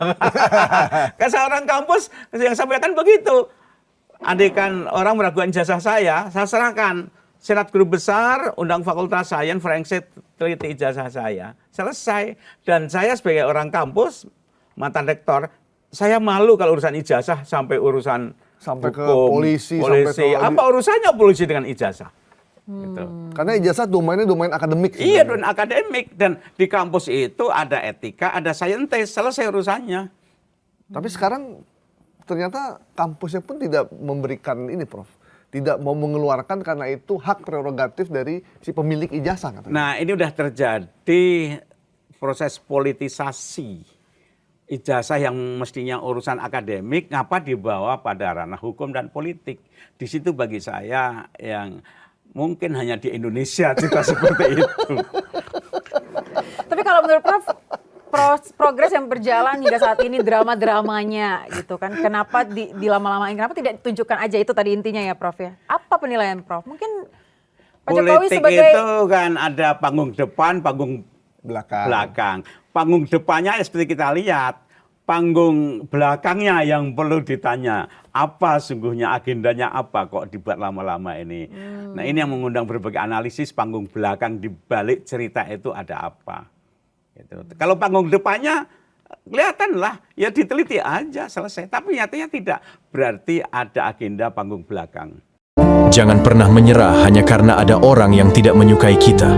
Kan seorang kampus yang sampaikan begitu. Andaikan orang meragukan ijazah saya serahkan Senat Guru Besar, undang Fakultas Sains, forensik, teliti ijazah saya. Selesai. Dan saya sebagai orang kampus, mantan rektor, saya malu kalau urusan ijazah sampai urusan sampai hukum, ke polisi. Sampai ke apa urusannya polisi dengan ijazah? Gitu. Karena ijazah domainnya domain akademik. Iya, domain akademik. Dan di kampus itu ada etika, ada saintis, selesai urusannya. Tapi sekarang ternyata kampusnya pun tidak memberikan ini, Prof. Tidak mau mengeluarkan karena itu hak prerogatif dari si pemilik ijazah katanya. Nah, ini udah terjadi proses politisasi ijazah yang mestinya urusan akademik, ngapa dibawa pada ranah hukum dan politik. Di situ bagi saya yang mungkin hanya di Indonesia juga seperti itu. Tapi kalau menurut Prof, progres yang berjalan hingga saat ini, drama-dramanya gitu kan, kenapa dilama-lamain, kenapa tidak ditunjukkan aja, itu tadi intinya ya Prof ya. Apa penilaian Prof? Mungkin Pak Jokowi politik sebagai... itu kan ada panggung depan, panggung belakang. Panggung depannya seperti kita lihat, panggung belakangnya yang perlu ditanya, apa sungguhnya agendanya apa kok dibuat lama-lama ini. Nah, ini yang mengundang berbagai analisis panggung belakang di balik cerita itu ada apa. Gitu. Kalau panggung depannya kelihatan lah, ya diteliti aja selesai. Tapi nyatanya tidak, berarti ada agenda panggung belakang. Jangan pernah menyerah hanya karena ada orang yang tidak menyukai kita.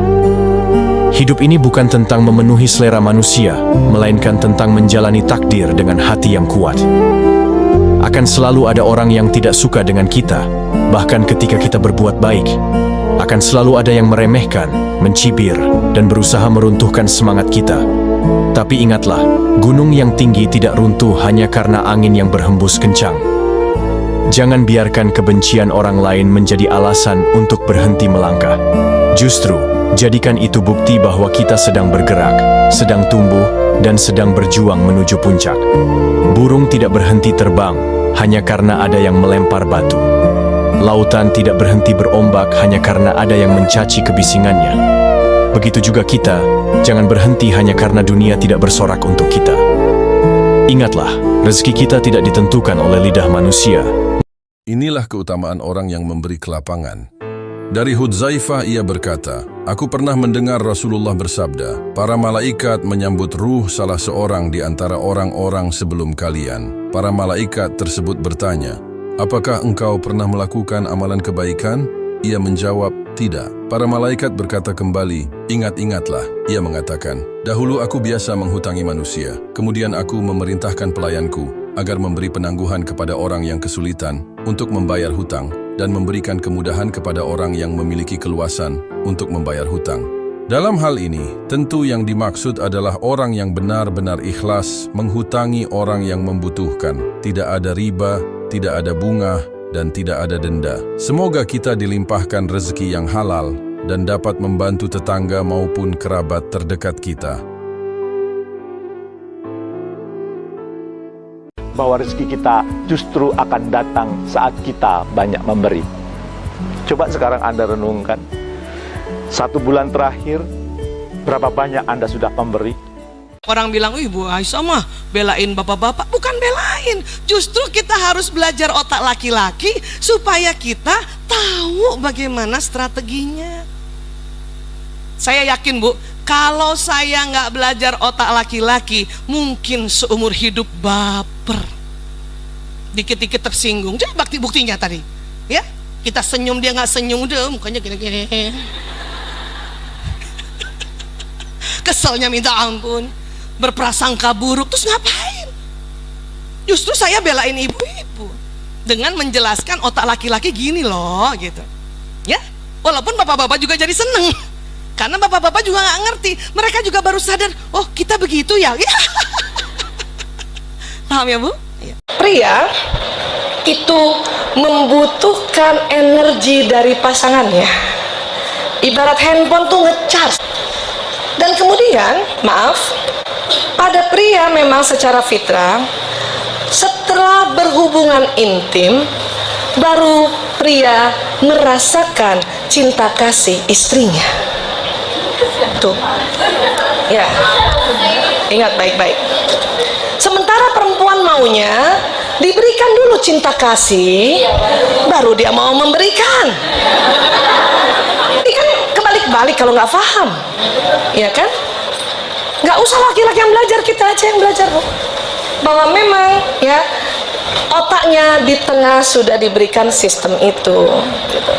Hidup ini bukan tentang memenuhi selera manusia, melainkan tentang menjalani takdir dengan hati yang kuat. Akan selalu ada orang yang tidak suka dengan kita, bahkan ketika kita berbuat baik. Akan selalu ada yang meremehkan, mencibir, dan berusaha meruntuhkan semangat kita. Tapi ingatlah, gunung yang tinggi tidak runtuh hanya karena angin yang berhembus kencang. Jangan biarkan kebencian orang lain menjadi alasan untuk berhenti melangkah. Justru, jadikan itu bukti bahwa kita sedang bergerak, sedang tumbuh, dan sedang berjuang menuju puncak. Burung tidak berhenti terbang hanya karena ada yang melempar batu. Lautan tidak berhenti berombak hanya karena ada yang mencaci kebisingannya. Begitu juga kita, jangan berhenti hanya karena dunia tidak bersorak untuk kita. Ingatlah, rezeki kita tidak ditentukan oleh lidah manusia. Inilah keutamaan orang yang memberi kelapangan. Dari Hudzaifah ia berkata, aku pernah mendengar Rasulullah bersabda, para malaikat menyambut ruh salah seorang di antara orang-orang sebelum kalian. Para malaikat tersebut bertanya, apakah engkau pernah melakukan amalan kebaikan? Ia menjawab, tidak. Para malaikat berkata kembali, ingat-ingatlah. Ia mengatakan, dahulu aku biasa menghutangi manusia, kemudian aku memerintahkan pelayanku agar memberi penangguhan kepada orang yang kesulitan untuk membayar hutang dan memberikan kemudahan kepada orang yang memiliki keluasan untuk membayar hutang. Dalam hal ini, tentu yang dimaksud adalah orang yang benar-benar ikhlas menghutangi orang yang membutuhkan. Tidak ada riba, tidak ada bunga, dan tidak ada denda. Semoga kita dilimpahkan rezeki yang halal dan dapat membantu tetangga maupun kerabat terdekat kita. Bahwa rezeki kita justru akan datang saat kita banyak memberi. Coba sekarang Anda renungkan, 1 bulan terakhir, berapa banyak Anda sudah memberi? Orang bilang, Ibu Aisyah mah belain bapak-bapak. Bukan belain, justru kita harus belajar otak laki-laki supaya kita tahu bagaimana strateginya. Saya yakin Bu, kalau saya nggak belajar otak laki-laki, mungkin seumur hidup baper, dikit-dikit tersinggung. Jadi buktinya tadi, ya kita senyum dia nggak senyum, deh mukanya gini-gini. Keselnya minta ampun, berprasangka buruk, terus ngapain? Justru saya belain ibu-ibu dengan menjelaskan otak laki-laki gini loh, gitu. Ya, walaupun bapak-bapak juga jadi seneng, karena bapak-bapak juga nggak ngerti, mereka juga baru sadar, oh kita begitu ya. Paham ya Bu? Pria itu membutuhkan energi dari pasangannya. Ibarat handphone tuh ngecas. Dan kemudian, maaf, pada pria memang secara fitrah, setelah berhubungan intim, baru pria merasakan cinta kasih istrinya. Tuh, ya, ingat baik-baik. Sementara perempuan maunya diberikan dulu cinta kasih, baru dia mau memberikan. Ini kan kebalik-balik kalau nggak paham, ya kan? Nggak usah laki-laki yang belajar, kita aja yang belajar, Bu. Bahwa memang ya otaknya di tengah sudah diberikan sistem itu. Gitu.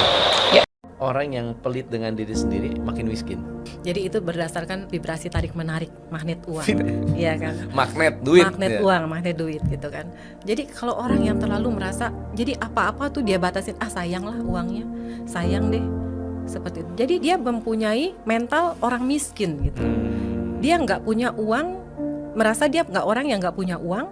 Ya. Orang orang yang pelit dengan diri sendiri makin miskin. Jadi itu berdasarkan vibrasi tarik menarik magnet uang, iya kan? Magnet duit. Magnet uang, magnet duit gitu kan. Jadi kalau orang yang terlalu merasa, jadi apa-apa tuh dia batasin, sayang lah uangnya, sayang deh, seperti itu. Jadi dia mempunyai mental orang miskin gitu. Dia nggak punya uang, merasa dia nggak orang yang nggak punya uang,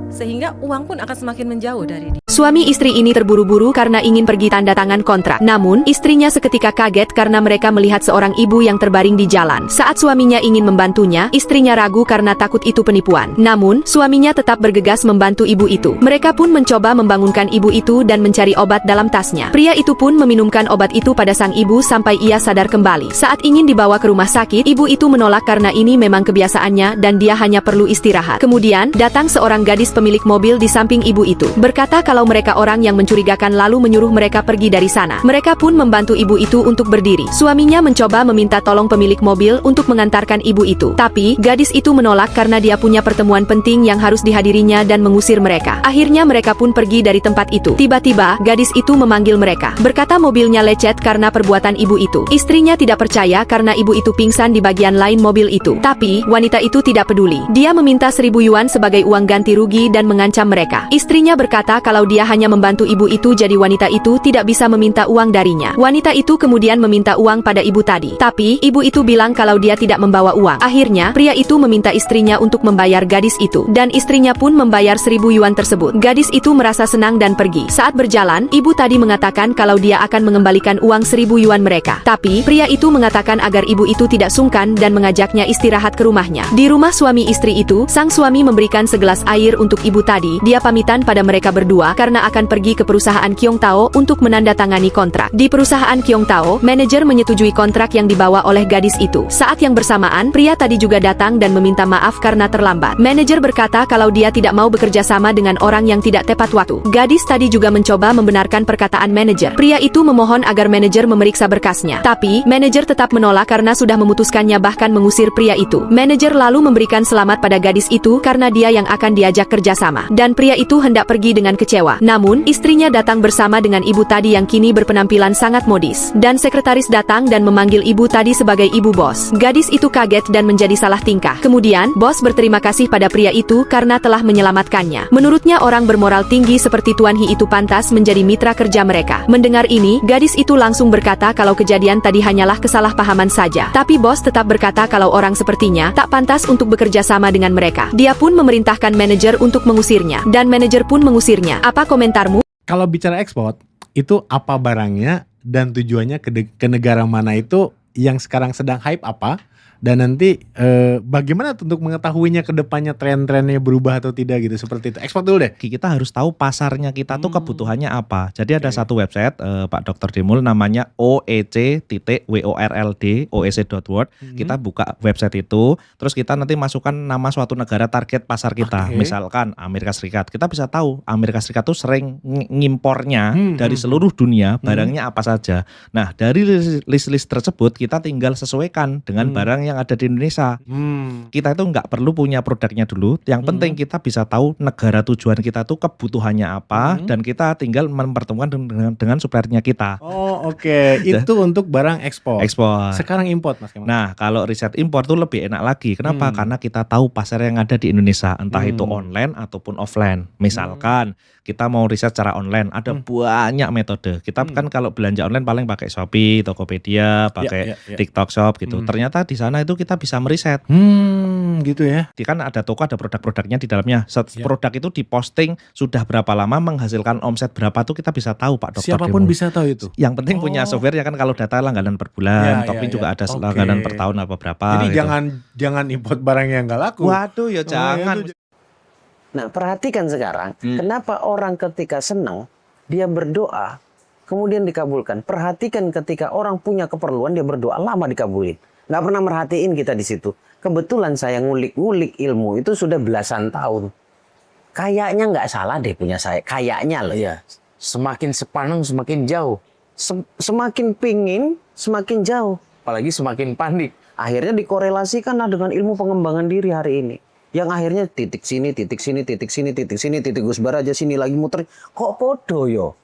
sehingga uang pun akan semakin menjauh dari dia. Suami istri ini terburu-buru karena ingin pergi tanda tangan kontrak. Namun, istrinya seketika kaget karena mereka melihat seorang ibu yang terbaring di jalan. Saat suaminya ingin membantunya, istrinya ragu karena takut itu penipuan. Namun, suaminya tetap bergegas membantu ibu itu. Mereka pun mencoba membangunkan ibu itu dan mencari obat dalam tasnya. Pria itu pun meminumkan obat itu pada sang ibu sampai ia sadar kembali. Saat ingin dibawa ke rumah sakit, ibu itu menolak karena ini memang kebiasaannya dan dia hanya perlu istirahat. Kemudian, datang seorang gadis pemilik mobil di samping ibu itu. Berkata kalau mereka orang yang mencurigakan lalu menyuruh mereka pergi dari sana. Mereka pun membantu ibu itu untuk berdiri. Suaminya mencoba meminta tolong pemilik mobil untuk mengantarkan ibu itu. Tapi, gadis itu menolak karena dia punya pertemuan penting yang harus dihadirinya dan mengusir mereka. Akhirnya mereka pun pergi dari tempat itu. Tiba-tiba, gadis itu memanggil mereka. Berkata mobilnya lecet karena perbuatan ibu itu. Istrinya tidak percaya karena ibu itu pingsan di bagian lain mobil itu. Tapi, wanita itu tidak peduli. Dia meminta 1.000 yuan sebagai uang ganti rugi dan mengancam mereka. Istrinya berkata kalau dia hanya membantu ibu itu, jadi wanita itu tidak bisa meminta uang darinya. Wanita itu kemudian meminta uang pada ibu tadi. Tapi, ibu itu bilang kalau dia tidak membawa uang. Akhirnya, pria itu meminta istrinya untuk membayar gadis itu. Dan istrinya pun membayar 1.000 yuan tersebut. Gadis itu merasa senang dan pergi. Saat berjalan, ibu tadi mengatakan kalau dia akan mengembalikan uang 1.000 yuan mereka. Tapi, pria itu mengatakan agar ibu itu tidak sungkan dan mengajaknya istirahat ke rumahnya. Di rumah suami istri itu, sang suami memberikan segelas air untuk ibu tadi. Dia pamitan pada mereka berdua karena akan pergi ke perusahaan Kyong Tao untuk menandatangani kontrak. Di perusahaan Kyong Tao, manajer menyetujui kontrak yang dibawa oleh gadis itu. Saat yang bersamaan, pria tadi juga datang dan meminta maaf karena terlambat. Manajer berkata kalau dia tidak mau bekerja sama dengan orang yang tidak tepat waktu. Gadis tadi juga mencoba membenarkan perkataan manajer. Pria itu memohon agar manajer memeriksa berkasnya. Tapi, manajer tetap menolak karena sudah memutuskannya bahkan mengusir pria itu. Manajer lalu memberikan selamat pada gadis itu karena dia yang akan diajak kerjasama. Dan pria itu hendak pergi dengan kecewa. Namun, istrinya datang bersama dengan ibu tadi yang kini berpenampilan sangat modis. Dan sekretaris datang dan memanggil ibu tadi sebagai ibu bos. Gadis itu kaget dan menjadi salah tingkah. Kemudian, bos berterima kasih pada pria itu karena telah menyelamatkannya. Menurutnya orang bermoral tinggi seperti Tuan Hi itu pantas menjadi mitra kerja mereka. Mendengar ini, gadis itu langsung berkata kalau kejadian tadi hanyalah kesalahpahaman saja. Tapi bos tetap berkata kalau orang sepertinya tak pantas untuk bekerja sama dengan mereka. Dia pun memerintahkan manajer untuk mengusirnya. Dan manajer pun mengusirnya. Apa komentarmu? Kalau bicara ekspor, itu apa barangnya dan tujuannya ke negara mana, itu yang sekarang sedang hype apa, dan nanti bagaimana untuk mengetahuinya ke depannya tren-trennya berubah atau tidak gitu, seperti itu. Ekspor dulu deh. Kita harus tahu pasarnya kita tuh kebutuhannya apa. Jadi ada satu website Pak Dr. Dimul namanya oec.world, oec.world. Kita buka website itu, terus kita nanti masukkan nama suatu negara target pasar kita. Misalkan Amerika Serikat. Kita bisa tahu Amerika Serikat tuh sering ngimpornya dari seluruh dunia, barangnya apa saja. Nah, dari list-list tersebut kita tinggal sesuaikan dengan barang yang ada di Indonesia. Kita itu nggak perlu punya produknya dulu. Yang penting kita bisa tahu negara tujuan kita tuh kebutuhannya apa, dan kita tinggal mempertemukan dengan suppliernya kita. Oh, oke. Itu untuk barang ekspor. Ekspor. Sekarang import, Mas Kemal. Nah, kalau riset impor tuh lebih enak lagi. Kenapa? Karena kita tahu pasar yang ada di Indonesia, entah itu online ataupun offline. Misalkan kita mau riset secara online, ada banyak metode. Kita kan kalau belanja online paling pakai Shopee, Tokopedia, pakai TikTok Shop gitu. Ternyata di sana itu kita bisa meriset. Gitu ya. Kan ada toko, ada produk-produknya di dalamnya. Produk itu diposting sudah berapa lama, menghasilkan omset berapa tuh kita bisa tahu, Pak Dokter. Siapapun bisa tahu itu. Yang penting punya software ya kan, kalau data langganan per bulan, tapi juga ada langganan per tahun apa berapa. Jadi gitu. jangan import barang yang nggak laku. Waduh, ya jangan. Nah, perhatikan sekarang, kenapa orang ketika senang dia berdoa kemudian dikabulkan. Perhatikan ketika orang punya keperluan dia berdoa lama dikabulin. Nggak pernah merhatiin kita di situ. Kebetulan saya ngulik-ngulik ilmu itu sudah belasan tahun. Kayaknya nggak salah deh punya saya. Kayaknya loh. Iya. Semakin sepaneng semakin jauh. Semakin pingin semakin jauh. Apalagi semakin panik. Akhirnya dikorelasikan dengan ilmu pengembangan diri hari ini. Yang akhirnya titik sini, titik sini, titik sini, titik sini, titik Gusbar aja sini lagi muter. Kok podo yo?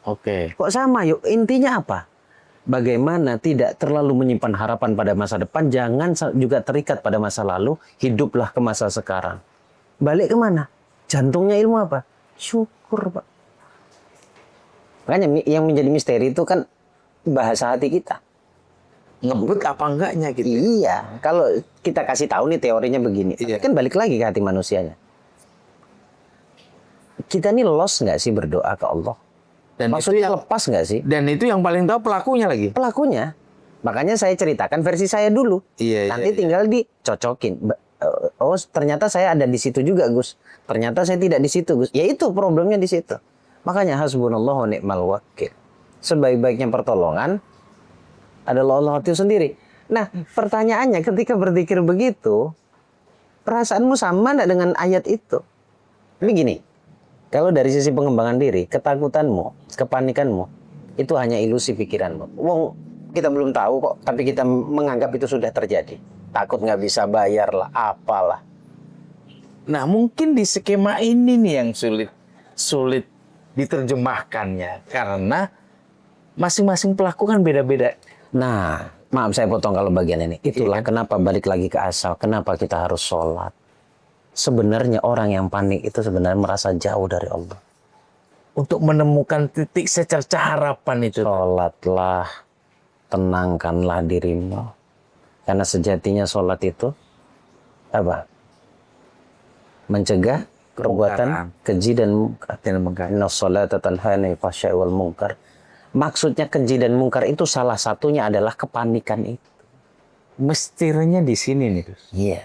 Oke. Kok sama yo? Intinya apa? bagaimana tidak terlalu menyimpan harapan pada masa depan, jangan juga terikat pada masa lalu, hiduplah ke masa sekarang. Balik kemana? Jantungnya ilmu apa? Syukur, Pak. Makanya yang menjadi misteri itu kan bahasa hati kita. Ngebut apa enggaknya gitu. Iya, kalau kita kasih tahu nih teorinya begini, kan balik lagi ke hati manusianya. Kita nih lost nggak sih berdoa ke Allah? Dan maksudnya lepas nggak sih? Dan itu yang paling tahu pelakunya lagi. Pelakunya. Makanya saya ceritakan versi saya dulu. Nanti tinggal dicocokin. Oh, ternyata saya ada di situ juga, Gus. Ternyata saya tidak di situ, Gus. Ya itu problemnya di situ. Makanya hasbunallahu wa ni'mal wakil. Sebaik-baiknya pertolongan adalah Allah itu sendiri. Nah, pertanyaannya ketika berzikir begitu, perasaanmu sama enggak dengan ayat itu? Ini gini, kalau dari sisi pengembangan diri, ketakutanmu, kepanikanmu, itu hanya ilusi pikiranmu. Wong, kita belum tahu kok, tapi kita menganggap itu sudah terjadi. Takut nggak bisa bayar lah, apalah. Nah, mungkin di skema ini nih yang sulit diterjemahkannya, karena masing-masing pelaku kan beda-beda. Nah, maaf saya potong kalau bagian ini. Itulah kenapa balik lagi ke asal, kenapa kita harus sholat. Sebenarnya orang yang panik itu sebenarnya merasa jauh dari Allah. Untuk menemukan titik secerca harapan itu. Sholatlah, tenangkanlah dirimu. Karena sejatinya sholat itu apa? Mencegah perbuatan keji dan munkar. Inna sholata tanha 'anil fahsya'i wal munkar. Maksudnya keji dan mungkar itu salah satunya adalah kepanikan itu. Misterinya di sini nih. Iya.